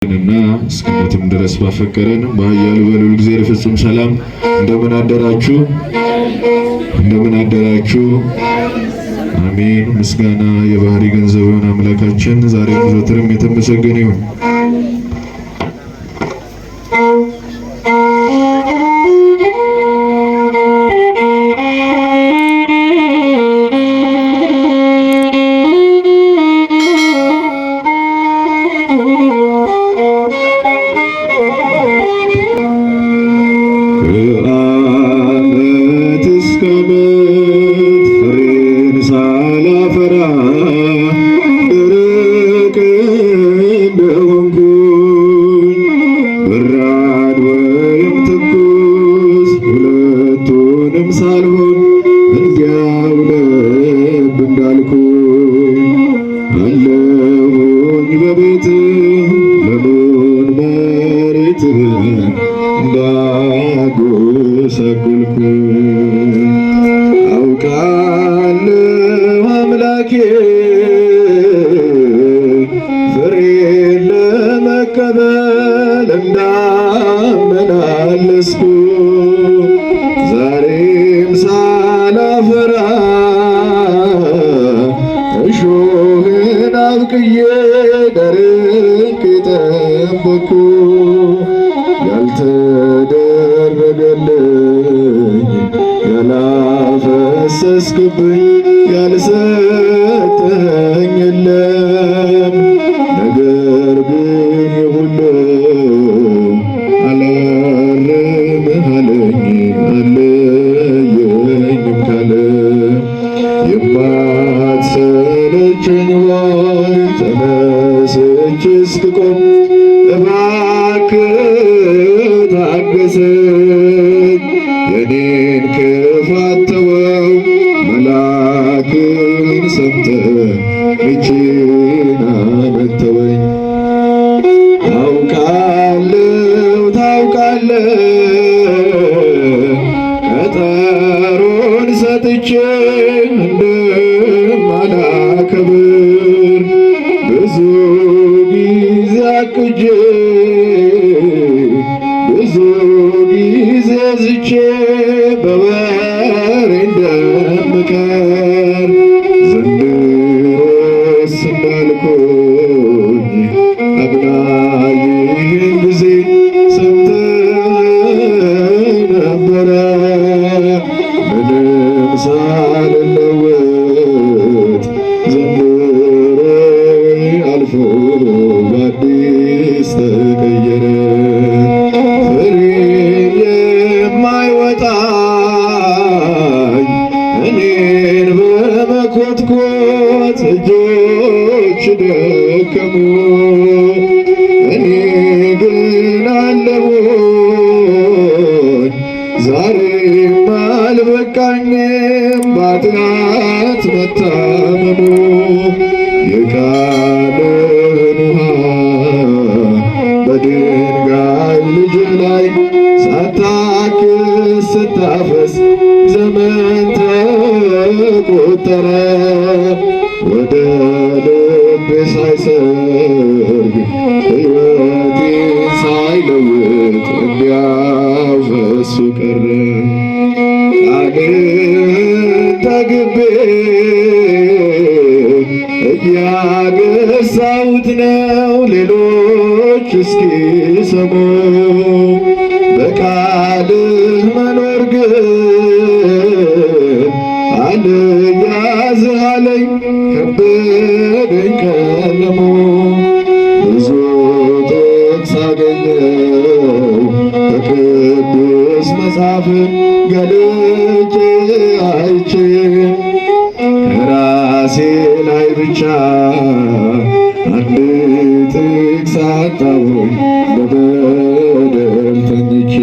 እና እስከ ሞትም ድረስ ባፈቀረን በኃያሉ በልዑል እግዚአብሔር ፍጹም ሰላም እንደምን አደራችሁ? እንደምን አደራችሁ? አሜን። ምስጋና የባህሪ ገንዘብ የሆነ አምላካችን ዛሬም ዘወትርም የተመሰገነ ይሁን። ዛሬም ሳላፈራ እሾህን አብቅዬ ደርቄ ጠበቅኩ። ያልተደረገልኝ ያላፈሰስክብኝ ያልሰጠኝ የለም። ነገር ግን ሁሉ አላርምህ አለኝ አለየኝም ካለ የማትሰለቸኝ ሆይ ተነስቼ እስክቆም እባክህ ታገሰኝ። የኔን ክፋት ተወው መልአክህን ሰምተህ እጄን አመተወኝ። ቀጠሮን ሰጥቼ እንደማላከብር ብዙ ጊዜ አቅጄ ብዙ ጊዜ ዝቼ በወሬ እንደምቀር ዘንድሮስ እንዳልኩኝ አብናይ ይህን ጊዜ ምንም ሳልለወጥ ዘንድሮ አልፎ በአዲስ ተቀየረ። ፍሬ የማይወጣኝ እኔን በመኮትኮት እጆች ደከሙ። እኔ ግን አለሁኝ ዛሬም አልበቃኝም በኃጢአት መታመሙ። የቃልህን ውሃ በድንጋይ ልጅ ላይ ሳታክስ ስታፈስ ዘመን ተቆጠረ። ወደ ልቤ ሳይሰርግ ሕይወቴን ሳይለውጥ እንዲያው ፈሶ ቀረ። ቃልህን ጠግቤ እያገሳሁት ነው ሌሎች እስኪሰሙ። በቃልህ መኖር ግን አልያዝህ አለኝ ከበደኝ ቀለሙ። ብዙ ጥቅስ አገኘው ከቅዱስ መጽሐፍ ገልጬ አይቼ ከራሴ ላይ ብቻ አንድ ጥቅስ አጣሁኝ በበደል ተኝቼ።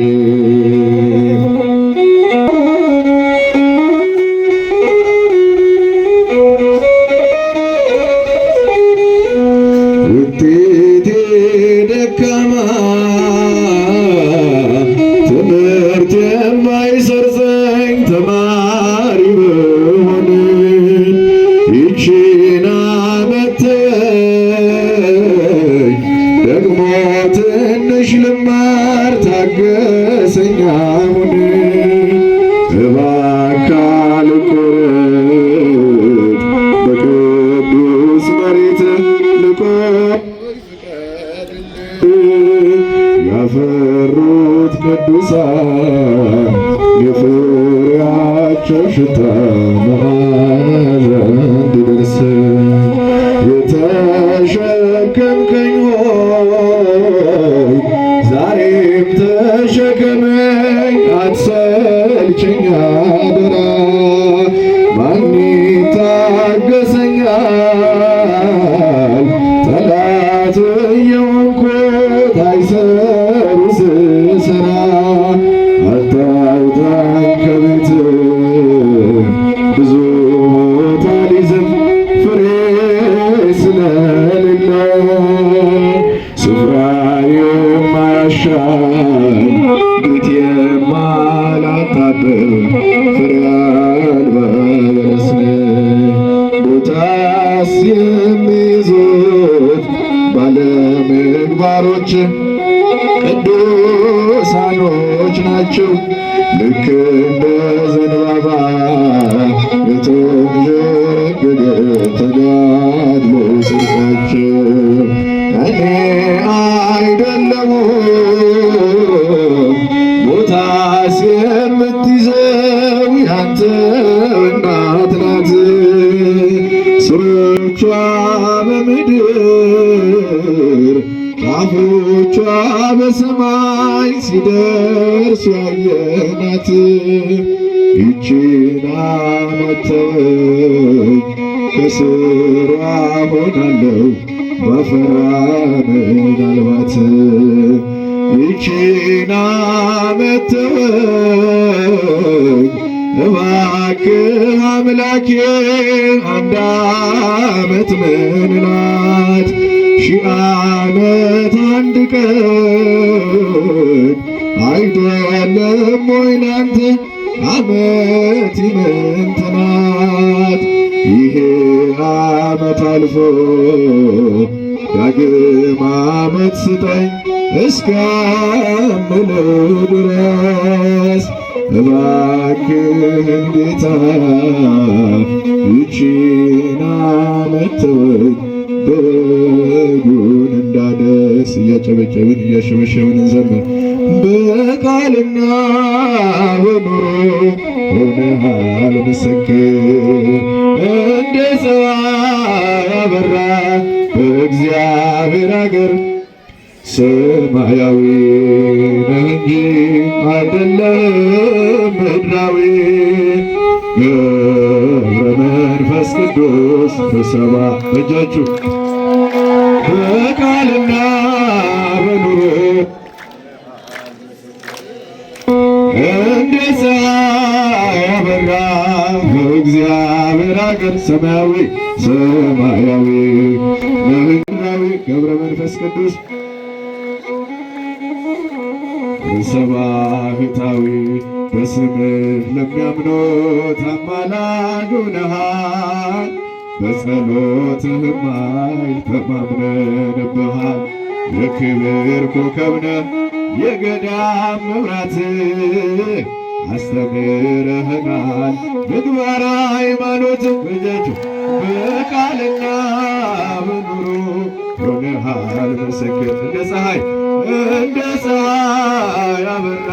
ውጤቴ ደካማ ትምህርት የማይሰርጸኝ ተማሪ ብሆን ይቺን አመት ደግሞ ትንሽ ልማር ታገሰኝ አሁን እባክህ አልቆረጥ በቅዱስ መሬት ልቆም ያፈሩት ቅዱሳን የፍሬያቸው ሽታ መዓዛ እንዲደርስ የተሸከምከኝ ሆይ ዛሬም ተሸከመኝ አትሰልቸኝ አደራ ማን ይታገሰኛል ጠላት እየሆንኩት አይሰሩ ስሰራ አታውጣኝ ከቤት ብዙ ቦታ ሊዝም ፍሬ ስለሌለ ስፍራ የማያሻኝ ቤት የማላጣጥር ፍሬ አልባ በለስ ቦታስ የሚይዙት ባለምግባሮች ቅዱሳኖች ናቸው። ልክ እንደ ዘንባባ የተንዠረገገ ተጋድሎ ጽድቃቸው እኔ አይደለሁም ቦታስ የምትይዘው ያንተ እናት ናት። ስሮቿ በምድር ጫፎቿ በሰማይ ሲደርስ ያየናት ይቺን አመተወኝ ከስሯ ሆናለሁ ባፈራ ምናልባት ይቺን አመተወኝ እባክህ አምላኬ አንድ ዓመት ምን ናት ሺህ ዓመት አንድ ቀን አይደለም ወይ ላንተ ዓመት ይምንት ናት ይሄ ዓመት አልፎ ዳግም ዓመት ስጠኝ እስከምለው ድረስ እባክህን ጌታ ይቺን ዓመት ተወኝ በጉን እንዳደስ እያጨበጨብን እያሸበሸብን እንዘምር። በቃልና በኑሮ ሆነሃል ምስክር እንደ ፀሐይ አበራ በእግዚአብሔር አገር ሰማያዊ ነህ እንጂ አይደለም ምድራዊ ገብረ መንፈስ ቅዱስ በሰባ እጃችሁ በቃልና በኑሮ እንደ ፀሐይ አበራ በእግዚአብሔር አገር ሰማያዊ ምድራዊ ገብረ መንፈስ ቅዱስ ሰባህታዊ በስምህ ለሚያምኑት አማላጅ ሆነሃል። በጸሎትህም ኃይል ተማምነንብሃል። የክብር ኮከብ ነህ የገዳም መብራት አስተምረህናል ምግባረ ሃይማኖት በጃችሁ በቃልና በኑሮ ሆነሃል ምስክር እንደ ፀሐይ አበራ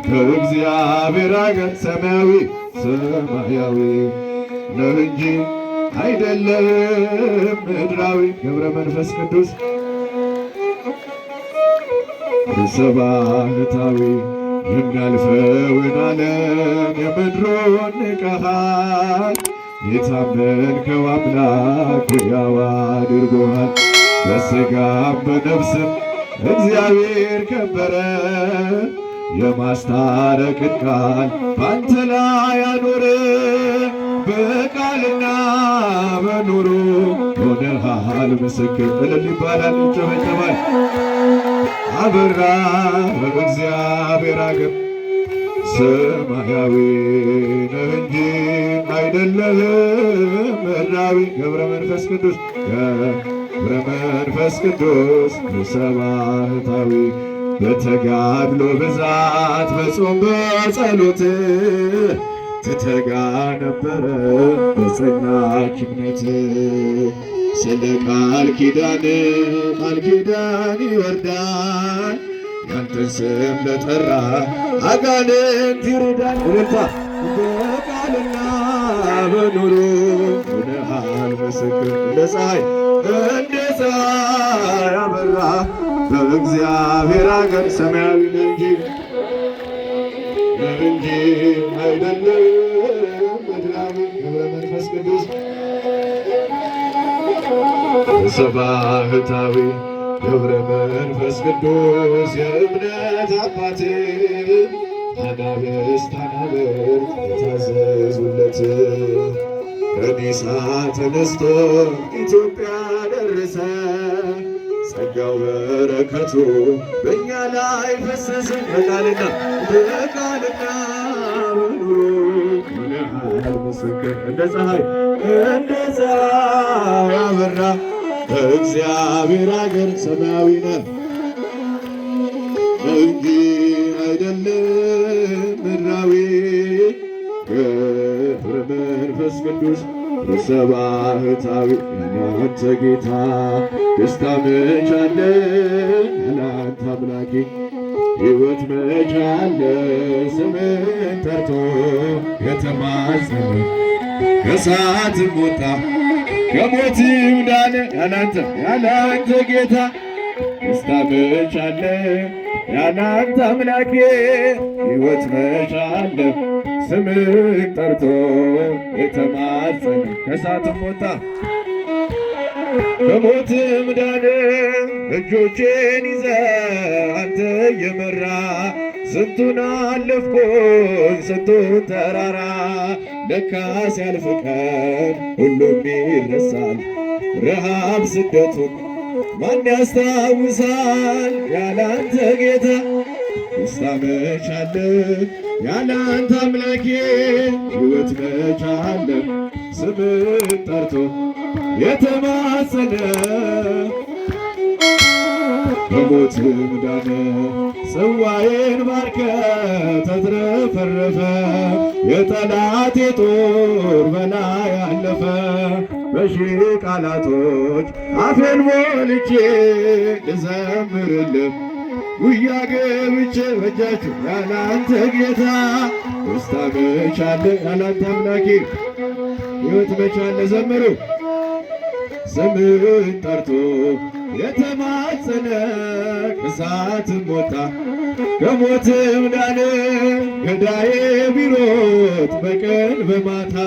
በእግዚአብሔር አገር ሰማያዊ ነህ እንጂ አይደለም ምድራዊ ገብረ መንፈስ ቅዱስ ሰባህታዊ የሚያልፈውን ዓለም የምድሩን ንቀሃል። የታመንከው አምላክ ሕያው አድርጎሃል። በሥጋም በነፍስም እግዚአብሔር ከበረ። የማስታረቅን ቃል ባንተ ላይ አኖረ። በቃልና በኑሮ ሆነሃል ምስክር። እልል ይባላል፣ ይጨበጨባል። አበራ በእግዚአብሔር አገር ሰማያዊ ነህ እንጂ አይደለህም ምድራዊ ገብረ መንፈስ ቅዱስ ሰባህታዊ በተጋድሎ ብዛት በጾም በጸሎት ትተጋ ነበረ በጸናች እምነት። ስለ ቃል ኪዳን ይወርዳል ያንተን ስም ለጠራ አጋንንት ይርዳል። በቃልና በኑሮ ሆነሃል ምስክር እንደ ፀሐይ ያበራ በእግዚአብሔር አገር ሰማያዊ እንጂ አይደለም ምድራዊ ገብረ መንፈስ ቅዱስ ሰባህታዊ ገብረ መንፈስ ቅዱስ የእምነት አባት አናብስት የታዘዙለት ከኒሳ ተነስቶ ኢትዮጵያ ደረሰ። ጸጋው በረከቱ በእኛ ላይ ፈሰሰ። በቃልና በኑሮ ሆነሃል ምስክር እንደ ፀሐይ ያበራ በእግዚአብሔር አገር ሰማያዊ ነህ እንጂ አይደለም ምድራዊ። ገብረ መንፈስ ቅዱስ ሰባህታዊ ያንተ ጌታ ደስታ መቻለ ያላንተ አምላኬ ሕይወት መቻለ ስምን ጠርቶ የተማጸነ ከእሳትም ወጣ ከሞትም ዳነ ያላንተ ጌታ ደስታ መቻለ ያላንተ አምላኬ ሕይወት መቻለ ስምን ጠርቶ የተማጸነ ከእሳትም ወጣ ከሞትም ዳነ። እጆቼን ይዘ አንተ የመራ ስንቱን አለፍኩኝ ስንቱን ተራራ ለካ ሲያልፍ ቀን ሁሉም ይረሳል ረሃብ ስደቱን ማን ያስታውሳል ያላንተ ጌታ ደስታ መቻለ ያላንተ አምላኬ ሕይወት መቻለ ስምን ጠርቶ የተማጸነ ከሞትም ዳነ። ጽዋዬን ባርከ ተትረፈረፈ የጠላቴ ጦር በላይ አለፈ። በሺህ ቃላቶች አፌን ሞልቼ ልዘምርልህ ጉያ ገብቼ በእጃችሁ ያላንተ ጌታ ደስታ መቻለ ያላንተ አምላኬ ሕይወት መቻለ ዘምሩ ስምን ጠርቶ የተማጸነ ከእሳትም ወጣ ከሞትም ዳነ። ገዳዬ ቢሮጥ በቀን በማታ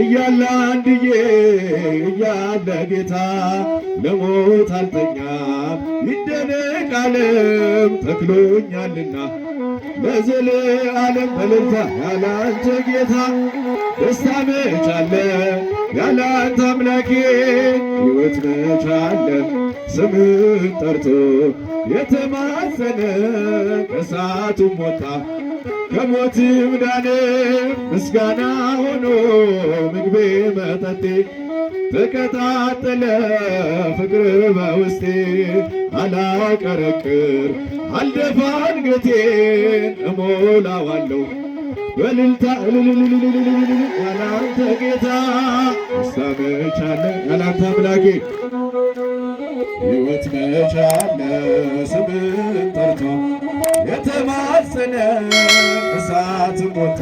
እያለ አንድዬ እያለ ጌታ ለሞት አልተኛም ይደነቅ ዓለም ተክሎኛልና ለዘለዓለም በእልልታ ያላንተ ጌታ ደስታ መቻለ ያላንተ አምላኬ ሕይወት መቻለ ስምን ጠርቶ የተማጸነ ከእሳቱም ወጣ ከሞትም ዳነ። ምስጋና ሆኖ ምግቤ መጠጤ ተቀጣጠለ ፍቅር በውስጤ አላቀረቅር አልደፋ አንገቴን እሞላዋለሁ በእልልታ ያላንተ ጌታ ደስታ መቻለ ያላንተ አምላኬ ሕይወት መቻለ ስምን ጠርቶ የተማጸነ እሳት ሞታ